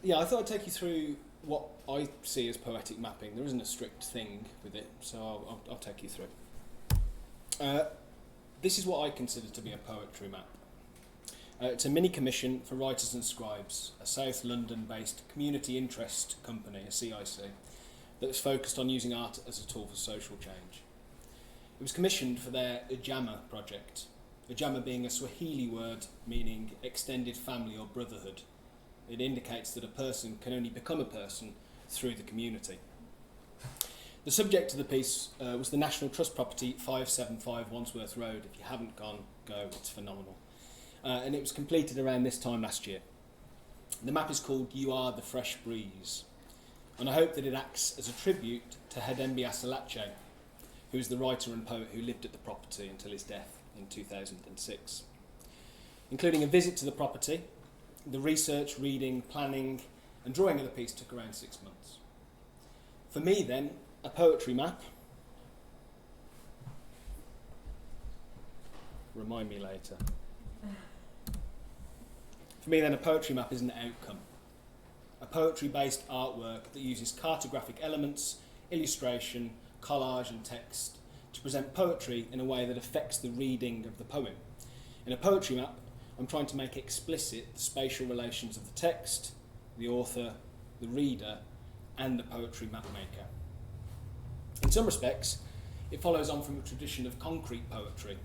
Yeah, I thought I'd take you through what I see as poetic mapping. There isn't a strict thing with it, so I'll take you through. This is what I consider to be a poetry map. It's a mini commission for writers and scribes, a South London-based community interest company, a CIC, that is focused on using art as a tool for social change. It was commissioned for their Ujama project, Ujama being a Swahili word meaning extended family or brotherhood. It indicates that a person can only become a person through the community. The subject of the piece was the National Trust property 575 Wandsworth Road. If you haven't gone, go, it's phenomenal. And it was completed around this time last year. The map is called You Are the Fresh Breeze, and I hope that it acts as a tribute to Hedembi Asalache, who is the writer and poet who lived at the property until his death in 2006. Including a visit to the property, the research, reading, planning and drawing of the piece took around 6 months. For me then, a poetry map, remind me later. For me then, a poetry map is an outcome. A poetry-based artwork that uses cartographic elements, illustration, collage and text to present poetry in a way that affects the reading of the poem. In a poetry map, I'm trying to make explicit the spatial relations of the text, the author, the reader, and the poetry mapmaker. In some respects, it follows on from a tradition of concrete poetry,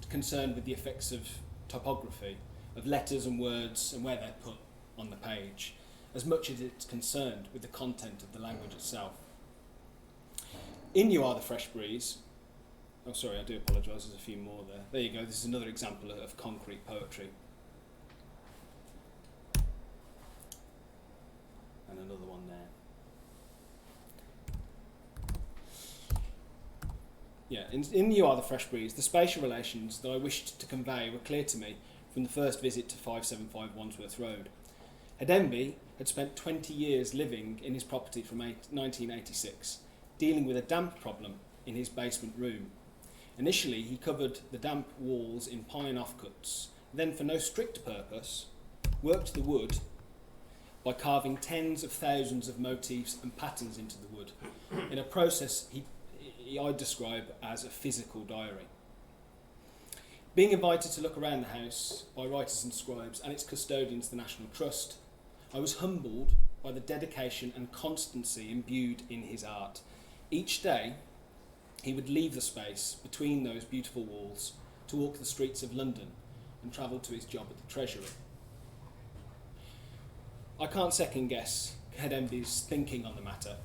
concerned with the effects of topography, of letters and words and where they're put on the page, as much as it's concerned with the content of the language itself. In You Are the Fresh Breeze, oh sorry, I do apologise, there's a few more there. There you go, this is another example of concrete poetry. And another one there. Yeah, in You Are the Fresh Breeze, the spatial relations that I wished to convey were clear to me from the first visit to 575 Wandsworth Road. Hedembi had spent 20 years living in his property from 1986, dealing with a damp problem in his basement room. Initially, he covered the damp walls in pine offcuts, then for no strict purpose, worked the wood by carving tens of thousands of motifs and patterns into the wood, in a process I'd describe as a physical diary. Being invited to look around the house by writers and scribes and its custodians, the National Trust, I was humbled by the dedication and constancy imbued in his art. Each day, he would leave the space between those beautiful walls to walk the streets of London and travel to his job at the Treasury. I can't second guess Hedembi's thinking on the matter,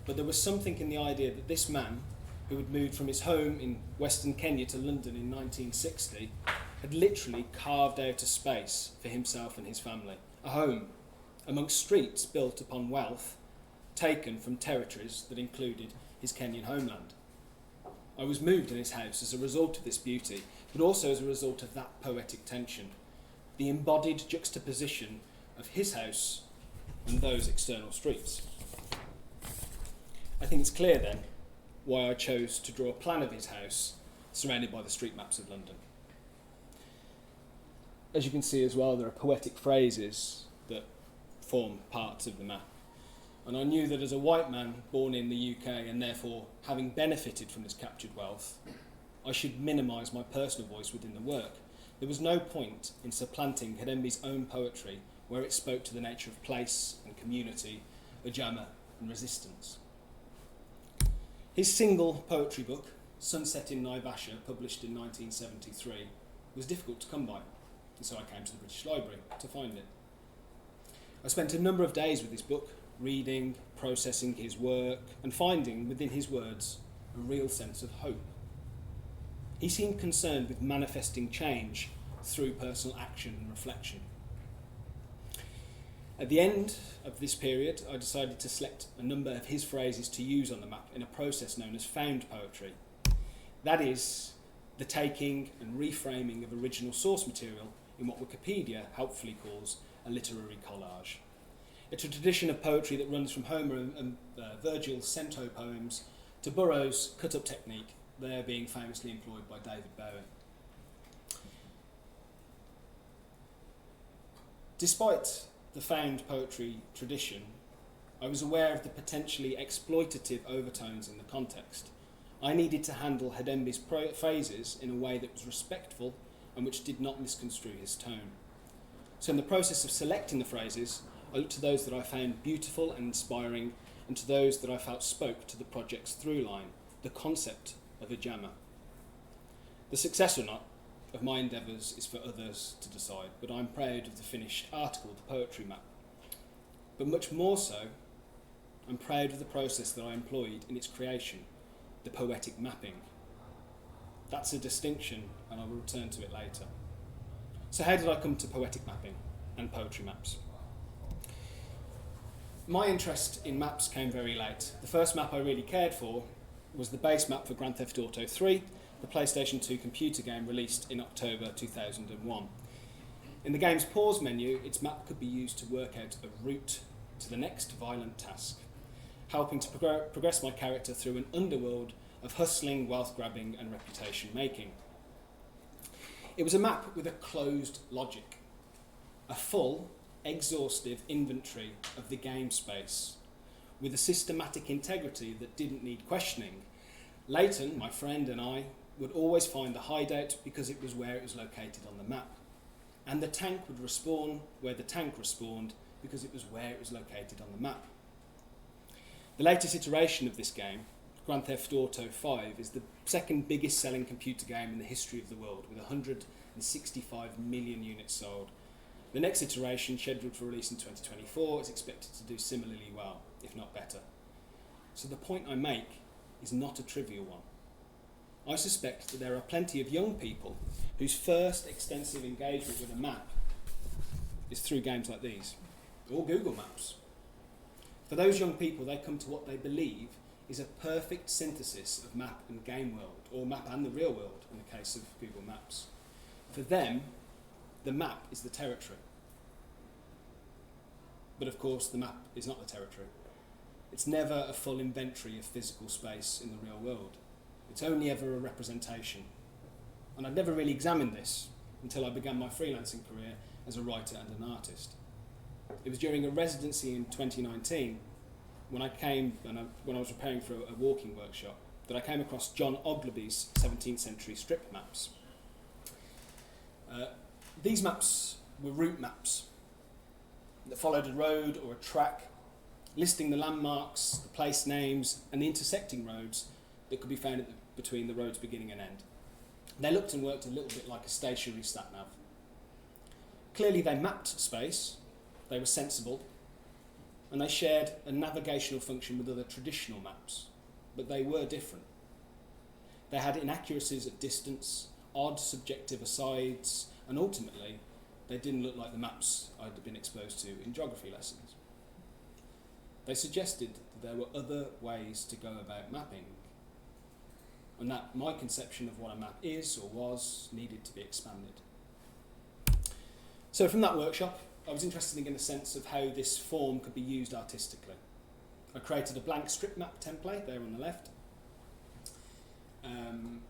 but there was something in the idea that this man, who had moved from his home in Western Kenya to London in 1960, had literally carved out a space for himself and his family, a home amongst streets built upon wealth taken from territories that included his Kenyan homeland. I was moved in his house as a result of this beauty, but also as a result of that poetic tension, the embodied juxtaposition of his house and those external streets. I think it's clear then why I chose to draw a plan of his house surrounded by the street maps of London. As you can see as well, there are poetic phrases that form parts of the map. And I knew that as a white man born in the UK and therefore having benefited from this captured wealth, I should minimise my personal voice within the work. There was no point in supplanting Hedembi's own poetry where it spoke to the nature of place and community, Ujama and resistance. His single poetry book, Sunset in Naivasha, published in 1973, was difficult to come by, and so I came to the British Library to find it. I spent a number of days with his book, reading, processing his work, and finding within his words a real sense of hope. He seemed concerned with manifesting change through personal action and reflection. At the end of this period, I decided to select a number of his phrases to use on the map in a process known as found poetry. That is, the taking and reframing of original source material in what Wikipedia helpfully calls a literary collage. It's a tradition of poetry that runs from Homer and Virgil's cento poems to Burroughs' cut-up technique, there being famously employed by David Bowie. Despite the found poetry tradition, I was aware of the potentially exploitative overtones in the context. I needed to handle Hedembe's phrases in a way that was respectful and which did not misconstrue his tone. So in the process of selecting the phrases, I looked to those that I found beautiful and inspiring, and to those that I felt spoke to the project's through line, the concept of a jammer. The success or not of my endeavours is for others to decide, but I'm proud of the finished article, the poetry map. But much more so, I'm proud of the process that I employed in its creation, the poetic mapping. That's a distinction, and I will return to it later. So how did I come to poetic mapping and poetry maps? My interest in maps came very late. The first map I really cared for was the base map for Grand Theft Auto 3, the PlayStation 2 computer game released in October 2001. In the game's pause menu, its map could be used to work out a route to the next violent task, helping to progress my character through an underworld of hustling, wealth grabbing and reputation making. It was a map with a closed logic, a full, exhaustive inventory of the game space, with a systematic integrity that didn't need questioning. Leighton, my friend, and I would always find the hideout because it was where it was located on the map. And the tank would respawn where the tank respawned because it was where it was located on the map. The latest iteration of this game, Grand Theft Auto 5, is the second biggest selling computer game in the history of the world, with 165 million units sold. The next iteration, scheduled for release in 2024, is expected to do similarly well, if not better. So the point I make is not a trivial one. I suspect that there are plenty of young people whose first extensive engagement with a map is through games like these, or Google Maps. For those young people, they come to what they believe is a perfect synthesis of map and game world, or map and the real world in the case of Google Maps. For them, the map is the territory. But of course, the map is not the territory. It's never a full inventory of physical space in the real world. It's only ever a representation. And I'd never really examined this until I began my freelancing career as a writer and an artist. It was during a residency in 2019 when I was preparing for a walking workshop that I came across John Ogilvy's 17th century strip maps. These maps were route maps that followed a road or a track, listing the landmarks, the place names, and the intersecting roads that could be found between the road's beginning and end. They looked and worked a little bit like a stationary sat-nav. Clearly they mapped space, they were sensible, and they shared a navigational function with other traditional maps, but they were different. They had inaccuracies of distance, odd subjective asides, and ultimately they didn't look like the maps I'd been exposed to in geography lessons. They suggested that there were other ways to go about mapping, and that my conception of what a map is or was needed to be expanded. So from that workshop, I was interested in getting a sense of how this form could be used artistically. I created a blank strip map template there on the left, and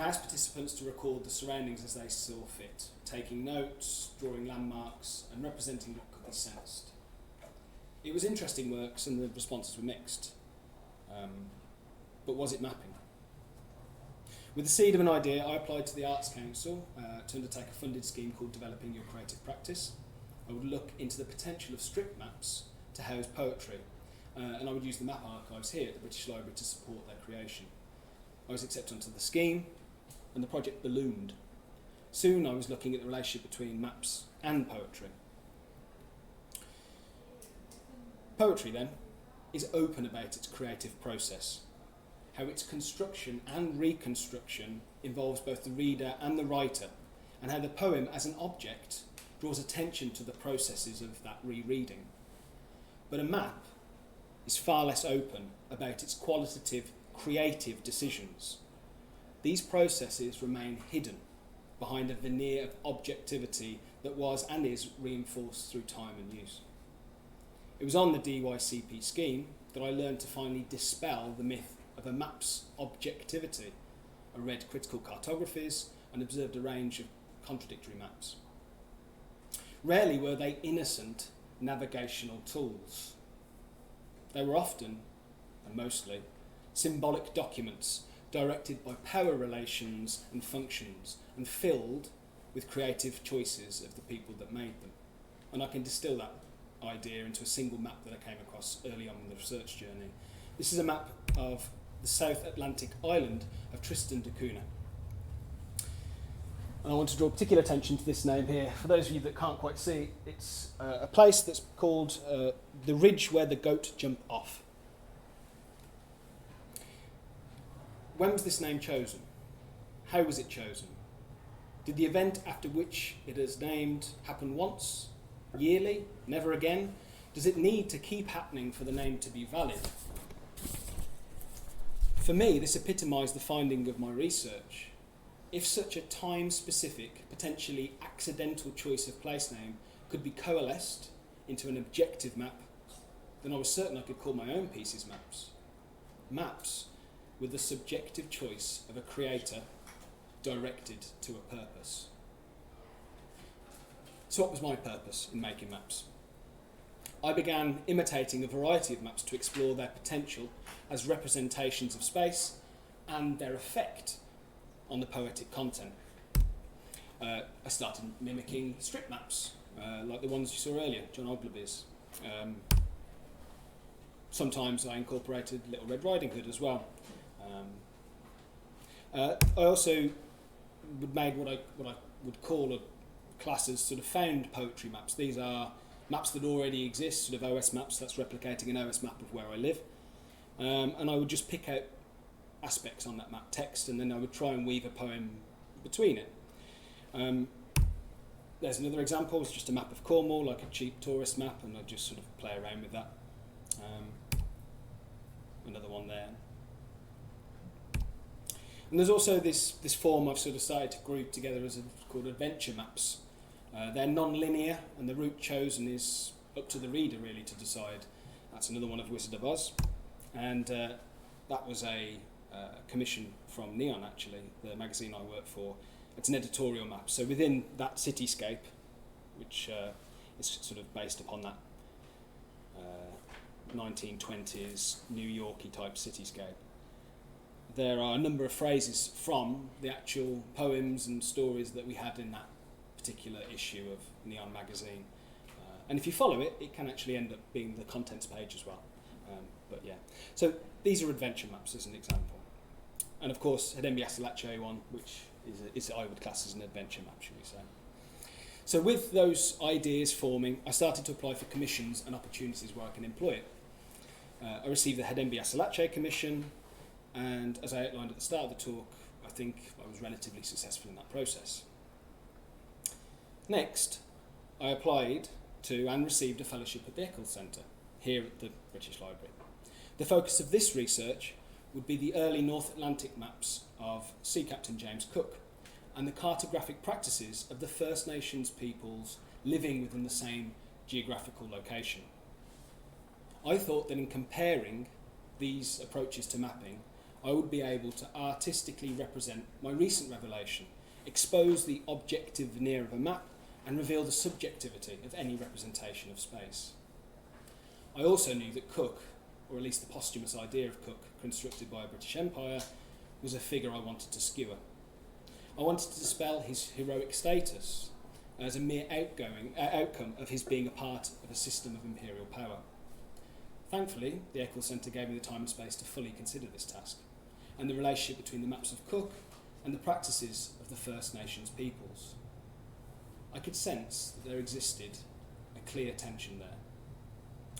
I asked participants to record the surroundings as they saw fit, taking notes, drawing landmarks, and representing what could be sensed. It was interesting works and the responses were mixed. But was it mapping? With the seed of an idea, I applied to the Arts Council to undertake a funded scheme called Developing Your Creative Practice. I would look into the potential of strip maps to house poetry, and I would use the map archives here at the British Library to support their creation. I was accepted onto the scheme, and the project ballooned. Soon I was looking at the relationship between maps and poetry. Poetry, then, is open about its creative process, how its construction and reconstruction involves both the reader and the writer, and how the poem as an object draws attention to the processes of that rereading. But a map is far less open about its qualitative, creative decisions. These processes remain hidden behind a veneer of objectivity that was and is reinforced through time and use. It was on the DYCP scheme that I learned to finally dispel the myth of a map's objectivity. I read critical cartographies and observed a range of contradictory maps. Rarely were they innocent navigational tools. They were often, and mostly, symbolic documents directed by power relations and functions and filled with creative choices of the people that made them. And I can distill that idea into a single map that I came across early on in the research journey. This is a map of the South Atlantic island of Tristan da Cunha. And I want to draw particular attention to this name here. For those of you that can't quite see, it's a place that's called the ridge where the goat jump off. When was this name chosen? How was it chosen? Did the event after which it is named happen once, yearly, never again? Does it need to keep happening for the name to be valid? For me, this epitomised the finding of my research. If such a time-specific, potentially accidental choice of place name could be coalesced into an objective map, then I was certain I could call my own pieces maps. Maps with the subjective choice of a creator directed to a purpose. So what was my purpose in making maps? I began imitating a variety of maps to explore their potential as representations of space and their effect on the poetic content. I started mimicking strip maps, like the ones you saw earlier, John Ogilvy's. Sometimes I incorporated Little Red Riding Hood as well. I also made what I would call a class as sort of found poetry maps. These are maps that already exist, sort of OS maps, that's replicating an OS map of where I live. And I would just pick out aspects on that map text, and then I would try and weave a poem between it. There's another example, it's just a map of Cornwall, like a cheap tourist map, and I just sort of play around with that. Another one there. And there's also this form I've sort of started to group together as called adventure maps. They're non-linear, and the route chosen is up to the reader really to decide. That's another one of Wizard of Oz. And that was a commission from Neon, actually, the magazine I work for. It's an editorial map. So within that cityscape, which is sort of based upon that 1920s New Yorky type cityscape, there are a number of phrases from the actual poems and stories that we had in that particular issue of Neon magazine. And if you follow it, it can actually end up being the contents page as well. But yeah, so these are adventure maps as an example. And of course, Hedembi Asalache one, which is I would class as an adventure map, should we say. So with those ideas forming, I started to apply for commissions and opportunities where I can employ it. I received the Hedembi Asalache commission, and as I outlined at the start of the talk, I think I was relatively successful in that process. Next, I applied to and received a fellowship at the Eccles Centre, here at the British Library. The focus of this research would be the early North Atlantic maps of Sea Captain James Cook and the cartographic practices of the First Nations peoples living within the same geographical location. I thought that in comparing these approaches to mapping, I would be able to artistically represent my recent revelation, expose the objective veneer of a map, and reveal the subjectivity of any representation of space. I also knew that Cook, or at least the posthumous idea of Cook, constructed by a British Empire, was a figure I wanted to skewer. I wanted to dispel his heroic status as a mere outcome of his being a part of a system of imperial power. Thankfully, the Eccles Centre gave me the time and space to fully consider this task, and the relationship between the maps of Cook and the practices of the First Nations peoples. I could sense that there existed a clear tension there.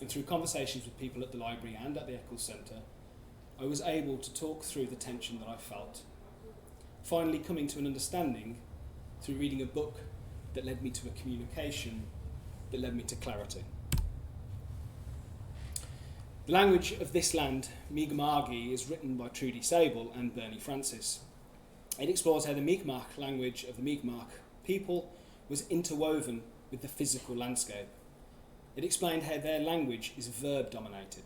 And through conversations with people at the library and at the Eccles Centre, I was able to talk through the tension that I felt, finally coming to an understanding through reading a book that led me to a communication that led me to clarity. The language of this land, Mi'kma'ki, is written by Trudy Sable and Bernie Francis. It explores how the Mi'kmaq language of the Mi'kmaq people was interwoven with the physical landscape. It explained how their language is verb-dominated,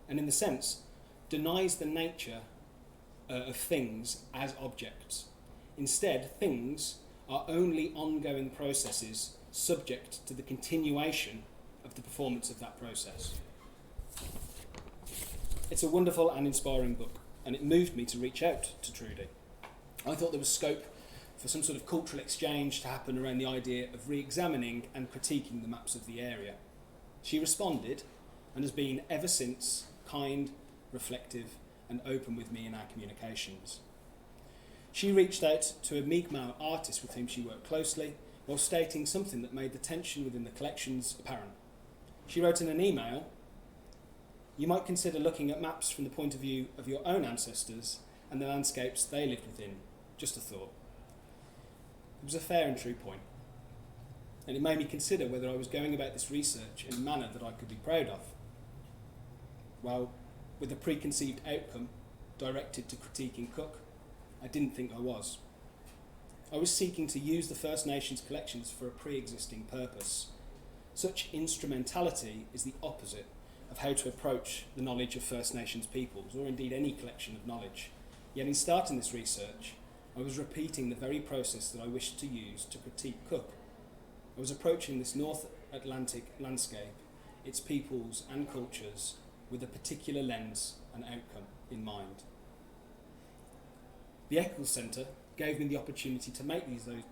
and in the sense, denies the nature of things as objects. Instead, things are only ongoing processes subject to the continuation of the performance of that process. It's a wonderful and inspiring book, and it moved me to reach out to Trudy. I thought there was scope for some sort of cultural exchange to happen around the idea of re-examining and critiquing the maps of the area. She responded and has been ever since kind, reflective and open with me in our communications. She reached out to a Mi'kmaq artist with whom she worked closely while stating something that made the tension within the collections apparent. She wrote in an email, "You might consider looking at maps from the point of view of your own ancestors and the landscapes they lived within. Just a thought." It was a fair and true point, and it made me consider whether I was going about this research in a manner that I could be proud of. Well, with a preconceived outcome directed to critiquing Cook, I didn't think I was. I was seeking to use the First Nations collections for a pre-existing purpose. Such instrumentality is the opposite of how to approach the knowledge of First Nations peoples, or indeed any collection of knowledge. Yet in starting this research, I was repeating the very process that I wished to use to critique Cook. I was approaching this North Atlantic landscape, its peoples and cultures, with a particular lens and outcome in mind. The Eccles Centre gave me the opportunity to make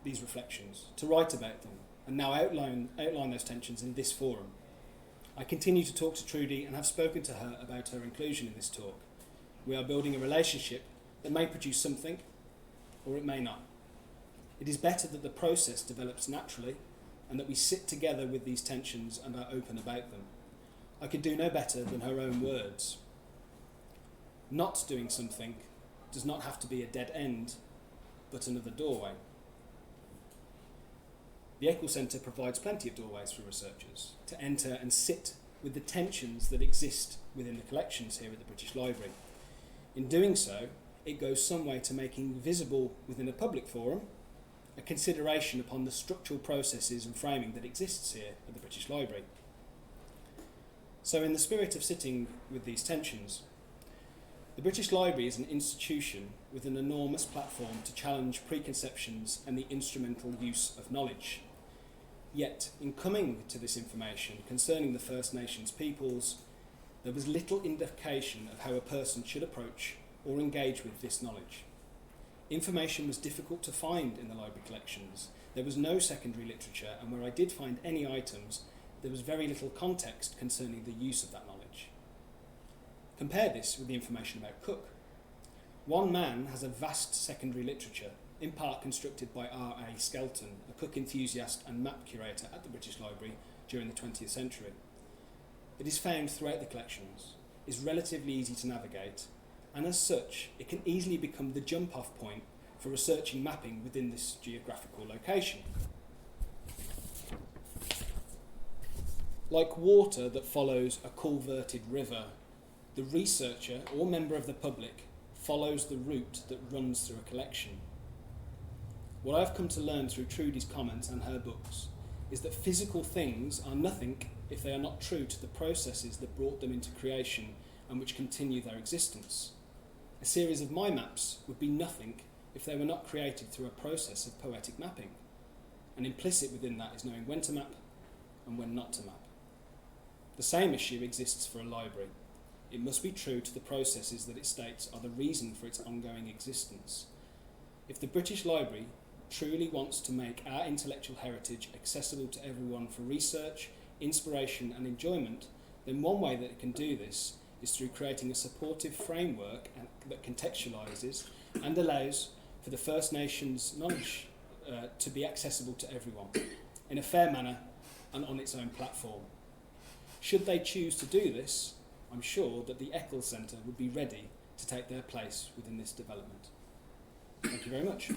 these reflections, to write about them, and now outline those tensions in this forum. I continue to talk to Trudy and have spoken to her about her inclusion in this talk. We are building a relationship that may produce something, or it may not. It is better that the process develops naturally and that we sit together with these tensions and are open about them. I could do no better than her own words. Not doing something does not have to be a dead end, but another doorway. The Eccles Centre provides plenty of doorways for researchers to enter and sit with the tensions that exist within the collections here at the British Library. In doing so, it goes some way to making visible within a public forum a consideration upon the structural processes and framing that exists here at the British Library. So in the spirit of sitting with these tensions, the British Library is an institution with an enormous platform to challenge preconceptions and the instrumental use of knowledge. Yet, in coming to this information concerning the First Nations peoples, there was little indication of how a person should approach or engage with this knowledge. Information was difficult to find in the library collections. There was no secondary literature, and where I did find any items, there was very little context concerning the use of that knowledge. Compare this with the information about Cook. One man has a vast secondary literature, in part constructed by R.A. Skelton, a Cook enthusiast and map curator at the British Library during the 20th century. It is found throughout the collections, is relatively easy to navigate, and as such, it can easily become the jump-off point for researching mapping within this geographical location. Like water that follows a culverted river, the researcher or member of the public follows the route that runs through a collection. What I've come to learn through Trudy's comments and her books is that physical things are nothing if they are not true to the processes that brought them into creation and which continue their existence. A series of my maps would be nothing if they were not created through a process of poetic mapping. And implicit within that is knowing when to map and when not to map. The same issue exists for a library. It must be true to the processes that it states are the reason for its ongoing existence. If the British Library truly wants to make our intellectual heritage accessible to everyone for research, inspiration and enjoyment, then one way that it can do this is through creating a supportive framework that contextualises and allows for the First Nations knowledge to be accessible to everyone in a fair manner and on its own platform. Should they choose to do this, I'm sure that the Eccles Centre would be ready to take their place within this development. Thank you very much.